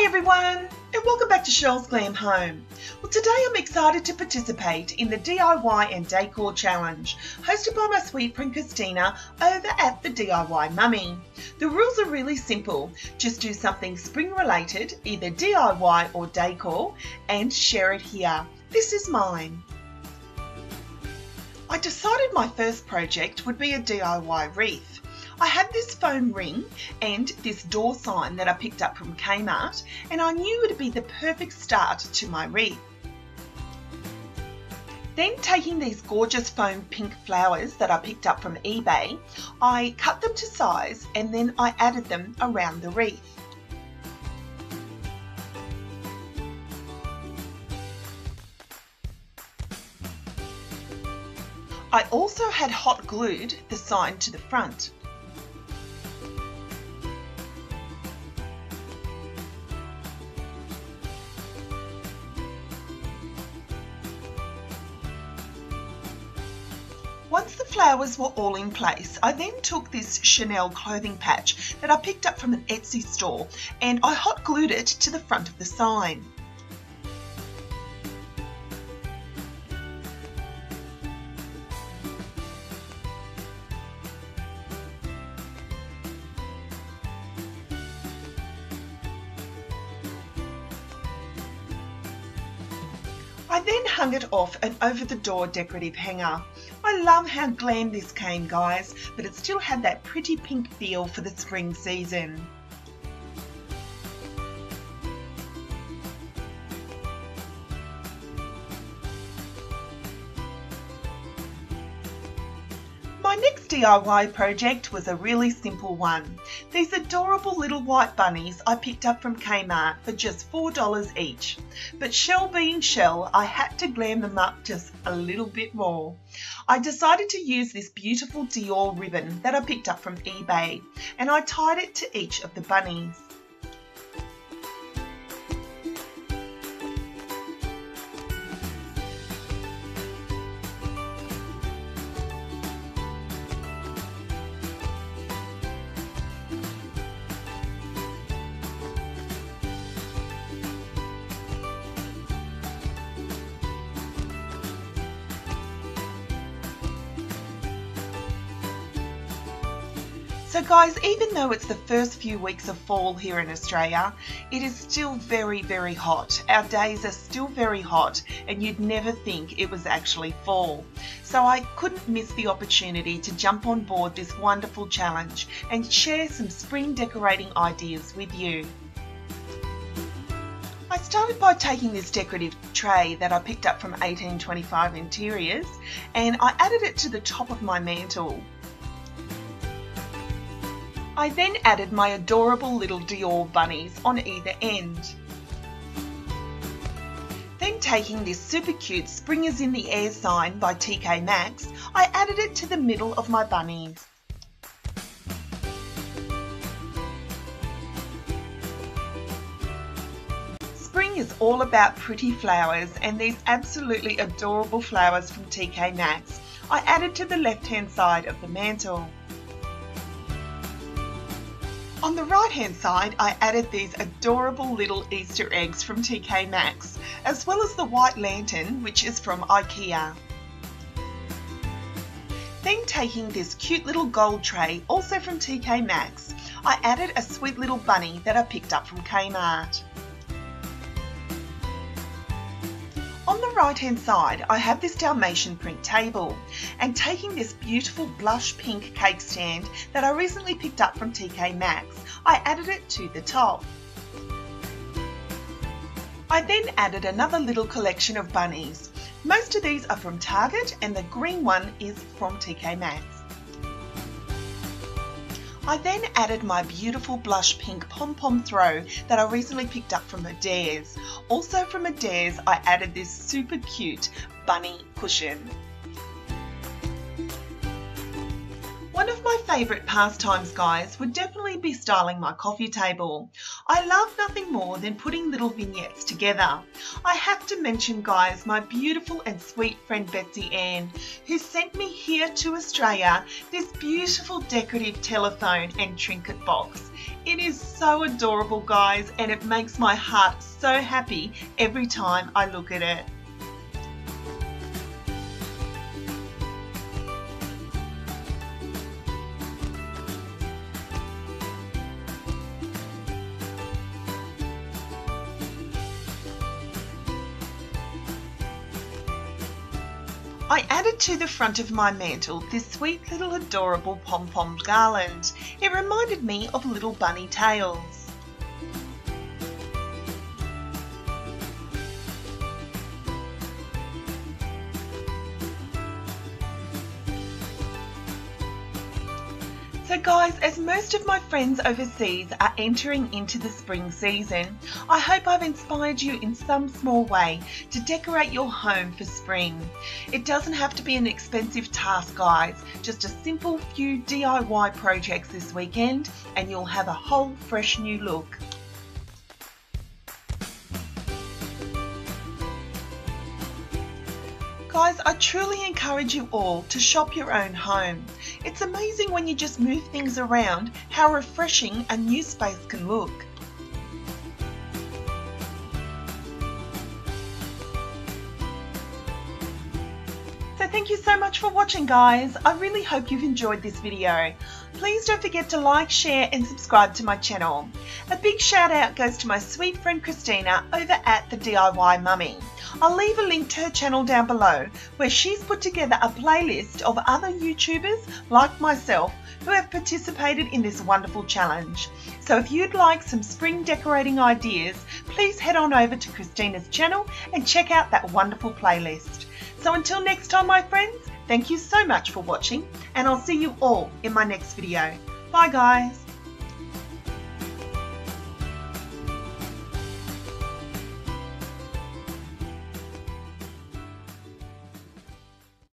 Hi everyone, and welcome back to Cheryl's Glam Home. Well, today I'm excited to participate in the DIY and Decor Challenge, hosted by my sweet friend CHRISTINA over at the DIY Mummy. The rules are really simple. Just do something spring related, either DIY or decor, and share it here. This is mine. I decided my first project would be a DIY wreath. I had this foam ring and this door sign that I picked up from Kmart, and I knew it would be the perfect start to my wreath. Then, taking these gorgeous foam pink flowers that I picked up from eBay, I cut them to size and then I added them around the wreath. I also had hot glued the sign to the front. Once the flowers were all in place, I then took this Chanel clothing patch that I picked up from an Etsy store and I hot glued it to the front of the sign. I then hung it off an over-the-door decorative hanger. I love how glam this came, guys, but it still had that pretty pink feel for the spring season. My next DIY project was a really simple one. These adorable little white bunnies I picked up from Kmart for just $4 each. But Shell being Shell, I had to glam them up just a little bit more. I decided to use this beautiful Dior ribbon that I picked up from eBay, and I tied it to each of the bunnies. So guys, even though it's the first few weeks of fall here in Australia, it is still very, very hot. Our days are still very hot and you'd never think it was actually fall. So I couldn't miss the opportunity to jump on board this wonderful challenge and share some spring decorating ideas with you. I started by taking this decorative tray that I picked up from 1825 Interiors and I added it to the top of my mantle. I then added my adorable little Dior bunnies on either end. Then, taking this super cute Spring is in the Air sign by TK Maxx, I added it to the middle of my bunnies. Spring is all about pretty flowers, and these absolutely adorable flowers from TK Maxx I added to the left hand side of the mantle. On the right hand side, I added these adorable little Easter eggs from TK Maxx, as well as the white lantern, which is from IKEA. Then, taking this cute little gold tray, also from TK Maxx, I added a sweet little bunny that I picked up from Kmart. On the right hand side, I have this Dalmatian print table, and taking this beautiful blush pink cake stand that I recently picked up from TK Maxx, I added it to the top. I then added another little collection of bunnies. Most of these are from Target and the green one is from TK Maxx. I then added my beautiful blush pink pom-pom throw that I recently picked up from Adairs. Also from Adairs, I added this super cute bunny cushion. One of my favourite pastimes, guys, would definitely be styling my coffee table. I love nothing more than putting little vignettes together. I have to mention, guys, my beautiful and sweet friend Betsy Ann, who sent me here to Australia this beautiful decorative telephone and trinket box. It is so adorable, guys, and it makes my heart so happy every time I look at it. I added to the front of my mantle this sweet little adorable pom-pom garland. It reminded me of little bunny tails. So guys, as most of my friends overseas are entering into the spring season, I hope I've inspired you in some small way to decorate your home for spring. It doesn't have to be an expensive task, guys, just a simple few DIY projects this weekend and you'll have a whole fresh new look. Guys, I truly encourage you all to shop your own home. It's amazing when you just move things around how refreshing a new space can look. So thank you so much for watching, guys. I really hope you've enjoyed this video. Please don't forget to like, share and subscribe to my channel. A big shout out goes to my sweet friend Christina over at the DIY Mummy. I'll leave a link to her channel down below where she's put together a playlist of other YouTubers like myself who have participated in this wonderful challenge. So if you'd like some spring decorating ideas, please head on over to Christina's channel and check out that wonderful playlist. So until next time, my friends, thank you so much for watching and I'll see you all in my next video. Bye guys.